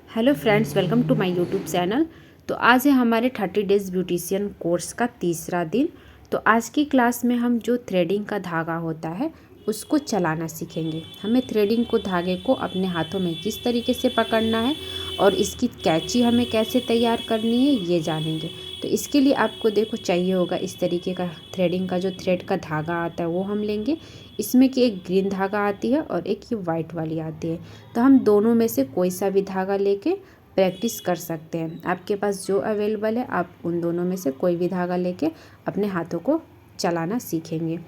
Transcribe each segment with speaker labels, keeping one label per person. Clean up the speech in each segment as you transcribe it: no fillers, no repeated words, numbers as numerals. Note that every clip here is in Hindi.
Speaker 1: Hello friends, welcome to my YouTube channel. तो आज है हमारे 30 डेज़ ब्यूटिशियन कोर्स का तीसरा दिन। तो आज की क्लास में हम जो थ्रेडिंग का धागा होता है उसको चलाना सीखेंगे। हमें थ्रेडिंग को धागे को अपने हाथों में किस तरीके से पकड़ना है और इसकी कैंची हमें कैसे तैयार करनी है ये जानेंगे। तो इसके लिए आपको देखो चाहिए होगा इस तरीके का थ्रेडिंग का जो थ्रेड का धागा आता है वो हम लेंगे। इसमें कि एक ग्रीन धागा आती है और एक ये वाइट वाली आती है। तो हम दोनों में से कोई सा भी धागा लेके प्रैक्टिस कर सकते हैं। आपके पास जो अवेलेबल है आप उन दोनों में से कोई भी धागा लेके अपने हाथों को चलाना सीखेंगे।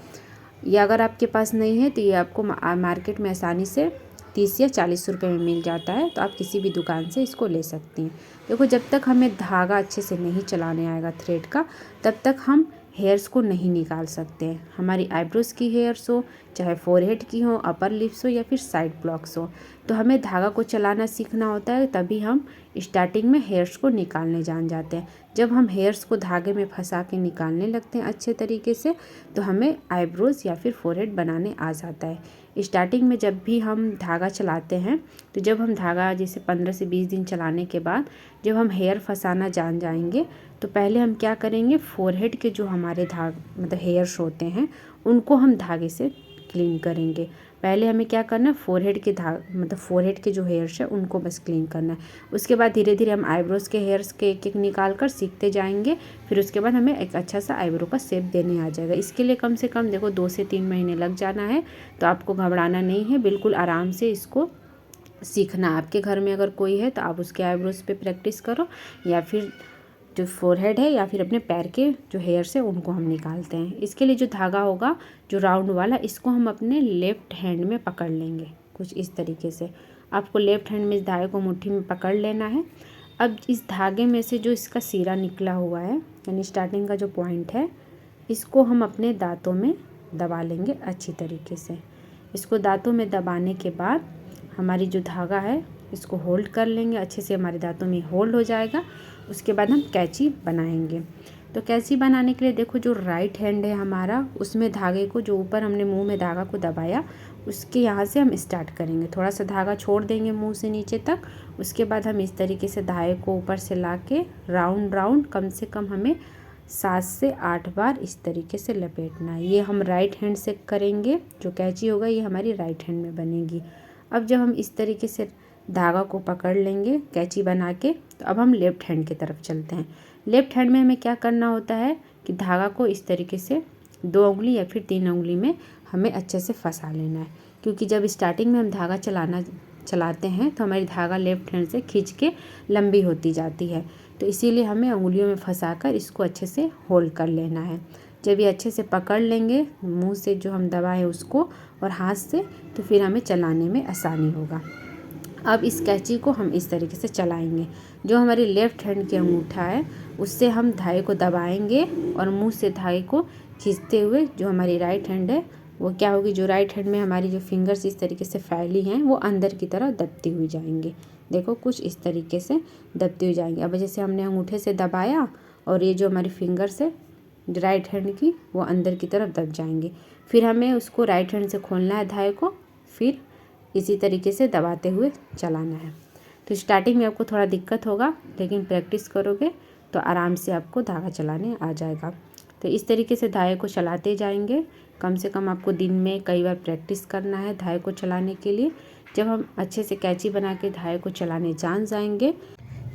Speaker 1: ये अगर आपके पास नहीं है तो ये आपको मार्केट में आसानी से 30 या 40 रुपए में मिल जाता है। तो आप किसी भी दुकान से इसको ले सकती हैं। देखो, जब तक हमें धागा अच्छे से नहीं चलाने आएगा थ्रेड का, तब तक हम हेयर्स को नहीं निकाल सकते हैं। हमारी आईब्रोज़ की हेयर्स हो, चाहे फोरहेड की हो, अपर लिप्स हो या फिर साइड ब्लॉक्स हो, तो हमें धागा को चलाना सीखना होता है। तभी हम स्टार्टिंग में हेयर्स को निकालने जान जाते हैं। जब हम हेयर्स को धागे में फंसा के निकालने लगते हैं अच्छे तरीके से, तो हमें आईब्रोज़ या फिर फोरहेड बनाने आ जाता है। स्टार्टिंग में जब भी हम धागा चलाते हैं, तो जब हम धागा जैसे 15 से 20 दिन चलाने के बाद जब हम हेयर फंसाना जान जाएंगे, तो पहले हम क्या करेंगे, फोरहेड के जो हमारे मतलब हेयर्स होते हैं उनको हम धागे से क्लीन करेंगे। पहले हमें क्या करना है, फोरहेड के मतलब फोरहेड के जो हेयर्स है उनको बस क्लीन करना है। उसके बाद धीरे धीरे हम आईब्रोज़ के हेयर्स के एक एक निकाल कर सीखते जाएंगे। फिर उसके बाद हमें एक अच्छा सा आईब्रो का शेप देने आ जाएगा। इसके लिए कम से कम देखो 2 से 3 महीने लग जाना है। तो आपको घबराना नहीं है, बिल्कुल आराम से इसको सीखना। आपके घर में अगर कोई है तो आप उसके आईब्रोज़ पे प्रैक्टिस करो, या फिर जो फोरहेड है या फिर अपने पैर के जो हेयर्स है उनको हम निकालते हैं। इसके लिए जो धागा होगा जो राउंड वाला, इसको हम अपने लेफ़्ट हैंड में पकड़ लेंगे कुछ इस तरीके से। आपको लेफ़्ट हैंड में इस धागे को मुट्ठी में पकड़ लेना है। अब इस धागे में से जो इसका सिरा निकला हुआ है, यानी स्टार्टिंग का जो पॉइंट है, इसको हम अपने दांतों में दबा लेंगे अच्छी तरीके से। इसको दांतों में दबाने के बाद हमारी जो धागा है इसको होल्ड कर लेंगे अच्छे से, हमारे दांतों में होल्ड हो जाएगा। उसके बाद हम कैंची बनाएंगे। तो कैंची बनाने के लिए देखो, जो राइट हैंड है हमारा, उसमें धागे को जो ऊपर हमने मुंह में धागा को दबाया, उसके यहाँ से हम स्टार्ट करेंगे। थोड़ा सा धागा छोड़ देंगे मुंह से नीचे तक। उसके बाद हम इस तरीके से धागे को ऊपर से ला के राउंड राउंड कम से कम हमें 7 से 8 बार इस तरीके से लपेटना है। ये हम राइट हैंड से करेंगे। जो कैंची होगा ये हमारी राइट हैंड में बनेगी। अब जब हम इस तरीके से धागा को पकड़ लेंगे कैंची बना के, तो अब हम लेफ़्ट हैंड की तरफ चलते हैं। लेफ़्ट हैंड में हमें क्या करना होता है कि धागा को इस तरीके से 2 उंगली या फिर 3 उंगली में हमें अच्छे से फंसा लेना है। क्योंकि जब स्टार्टिंग में हम धागा चलाते हैं तो हमारी धागा लेफ़्ट हैंड से खींच के लंबी होती जाती है। तो इसीलिए हमें उंगलियों में फंसा कर इसको अच्छे से होल्ड कर लेना है। जब ये अच्छे से पकड़ लेंगे मुंह से जो हम दबाए उसको और हाथ से, तो फिर हमें चलाने में आसानी होगा। अब इस कैंची को हम इस तरीके से चलाएंगे। जो हमारी लेफ़्ट हैंड की अंगूठा है उससे हम धागे को दबाएंगे और मुंह से धागे को खींचते हुए जो हमारी राइट हैंड है वो क्या होगी, जो राइट हैंड में हमारी जो फिंगर्स इस तरीके से फैली हैं वो अंदर की तरफ दबती हुई जाएंगी। देखो, कुछ इस तरीके से दबती हुई जाएंगी। अब जैसे हमने अंगूठे से दबाया और ये जो हमारी फिंगर्स है राइट हैंड की, वो अंदर की तरफ दब जाएंगे। फिर हमें उसको राइट हैंड से खोलना है धागे को, फिर इसी तरीके से दबाते हुए चलाना है। तो स्टार्टिंग में आपको थोड़ा दिक्कत होगा, लेकिन प्रैक्टिस करोगे तो आराम से आपको धागा चलाने आ जाएगा। तो इस तरीके से धागे को चलाते जाएंगे। कम से कम आपको दिन में कई बार प्रैक्टिस करना है धागे को चलाने के लिए। जब हम अच्छे से कैंची बना के धागे को चलाने जान जाएंगे,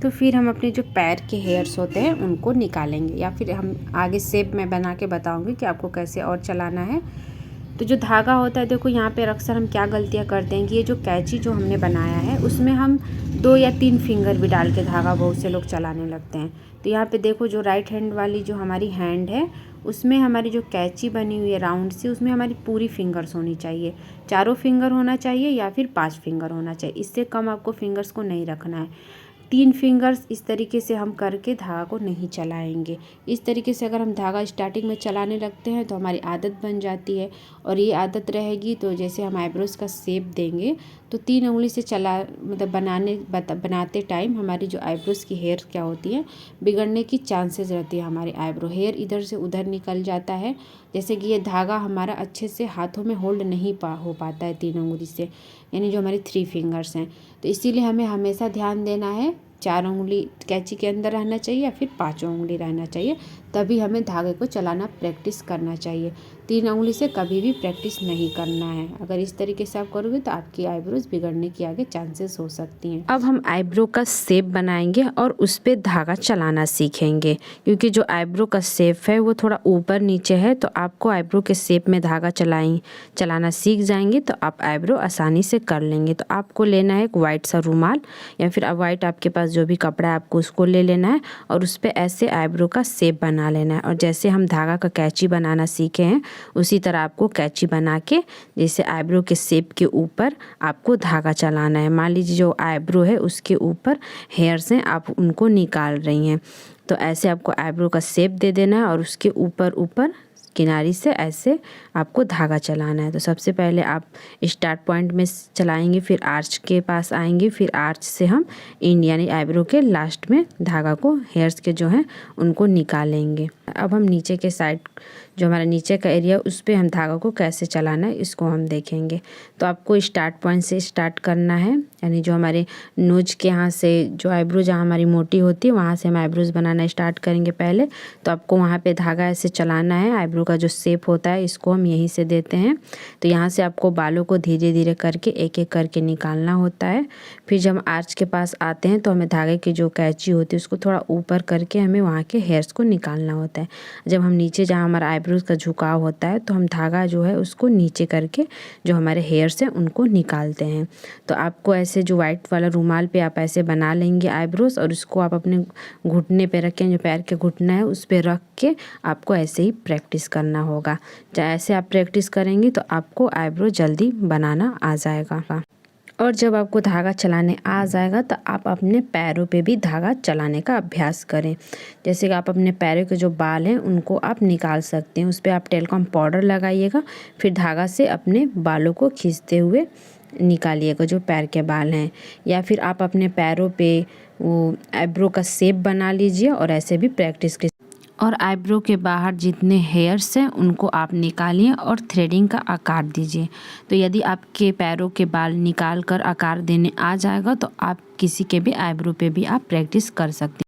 Speaker 1: तो फिर हम अपने जो पैर के हेयर्स होते हैं उनको निकालेंगे, या फिर हम आगे शेप में बना के बताऊँगी कि आपको कैसे और चलाना है। तो जो धागा होता है, देखो यहाँ पे अक्सर हम क्या गलतियाँ करते हैं कि ये जो कैंची जो हमने बनाया है उसमें हम 2 या 3 फिंगर भी डाल के धागा बहुत से लोग चलाने लगते हैं। तो यहाँ पे देखो, जो राइट हैंड वाली जो हमारी हैंड है उसमें हमारी जो कैंची बनी हुई है राउंड सी, उसमें हमारी पूरी फिंगर्स होनी चाहिए। 4 फिंगर होना चाहिए या फिर 5 फिंगर होना चाहिए। इससे कम आपको फिंगर्स को नहीं रखना है। 3 फिंगर्स इस तरीके से हम करके धागा को नहीं चलाएंगे। इस तरीके से अगर हम धागा स्टार्टिंग में चलाने लगते हैं तो हमारी आदत बन जाती है, और ये आदत रहेगी तो जैसे हम आईब्रोज़ का शेप देंगे तो 3 उंगली से चला मतलब बनाते टाइम हमारी जो आईब्रोज की हेयर क्या होती है, बिगड़ने की चांसेस रहती है। हमारी आईब्रो हेयर इधर से उधर निकल जाता है, जैसे कि ये धागा हमारा अच्छे से हाथों में होल्ड नहीं हो पाता है 3 उंगली से, यानी जो हमारी 3 फिंगर्स हैं। तो इसीलिए हमें हमेशा ध्यान देना है 4 उंगली कैंची के अंदर रहना चाहिए या फिर 5 उंगली रहना चाहिए, तभी हमें धागे को चलाना प्रैक्टिस करना चाहिए। 3 उंगली से कभी भी प्रैक्टिस नहीं करना है। अगर इस तरीके से आप करोगे तो आपकी आईब्रोज बिगड़ने की आगे चांसेस हो सकती हैं। अब हम आईब्रो का शेप बनाएंगे और उस पर धागा चलाना सीखेंगे, क्योंकि जो आईब्रो का शेप है वो थोड़ा ऊपर नीचे है, तो आपको आईब्रो के शेप में धागा चलाना सीख जाएंगे तो आप आईब्रो आसानी से कर लेंगे। तो आपको लेना है एक वाइट सा रुमाल या फिर वाइट आपके पास जो भी कपड़ा है आपको उसको ले लेना है और उस पर ऐसे आईब्रो का शेप बना लेना है। और जैसे हम धागा का कैंची बनाना सीखे हैं उसी तरह आपको कैंची बना के जैसे आईब्रो के शेप के ऊपर आपको धागा चलाना है। मान लीजिए जो आईब्रो है उसके ऊपर हेयर्स हैं, आप उनको निकाल रही हैं, तो ऐसे आपको आईब्रो का शेप दे देना है और उसके ऊपर ऊपर किनारी से ऐसे आपको धागा चलाना है। तो सबसे पहले आप स्टार्ट पॉइंट में चलाएंगे, फिर आर्च के पास आएंगे, फिर आर्च से हम एंड यानी आईब्रो के लास्ट में धागा को हेयर्स के जो हैं उनको निकालेंगे। अब हम नीचे के साइड जो हमारा नीचे का एरिया उस पर हम धागा को कैसे चलाना है इसको हम देखेंगे। तो आपको स्टार्ट पॉइंट से स्टार्ट करना है, यानी जो हमारे नोज के यहाँ से जो आईब्रो जहाँ हमारी मोटी होती है वहाँ से हम आईब्रोज बनाना स्टार्ट करेंगे पहले। तो आपको वहाँ पे धागा ऐसे चलाना है। आईब्रो का जो शेप होता है इसको हम यहीं से देते हैं। तो यहाँ से आपको बालों को धीरे धीरे करके एक एक करके निकालना होता है। फिर जब हम आर्च के पास आते हैं तो हमें धागे की जो कैंची होती है उसको थोड़ा ऊपर करके हमें वहाँ के हेयर्स को निकालना होता है। जब हम नीचे जहाँ हमारा आईब्रोज का झुकाव होता है तो हम धागा जो है उसको नीचे करके जो हमारे हेयर्स हैं उनको निकालते हैं। तो आपको ऐसे जो वाइट वाला रुमाल पे आप ऐसे बना लेंगे आईब्रोज और उसको आप अपने घुटने पे रखें, जो पैर के घुटना है उस पे रख के आपको ऐसे ही प्रैक्टिस करना होगा। जैसे आप प्रैक्टिस करेंगे तो आपको आईब्रो जल्दी बनाना आ जाएगा। और जब आपको धागा चलाने आ जाएगा तो आप अपने पैरों पे भी धागा चलाने का अभ्यास करें। जैसे कि आप अपने पैरों के जो बाल हैं उनको आप निकाल सकते हैं, उस पर आप टेल्कोम पाउडर लगाइएगा, फिर धागा से अपने बालों को खींचते हुए निकालिएगा जो पैर के बाल हैं। या फिर आप अपने पैरों पे वो आईब्रो का शेप बना लीजिए और ऐसे भी प्रैक्टिस कीजिए। और आईब्रो के बाहर जितने हेयर्स हैं उनको आप निकालिए और थ्रेडिंग का आकार दीजिए। तो यदि आपके पैरों के बाल निकाल कर आकार देने आ जाएगा तो आप किसी के भी आईब्रो पे भी आप प्रैक्टिस कर सकते हैं।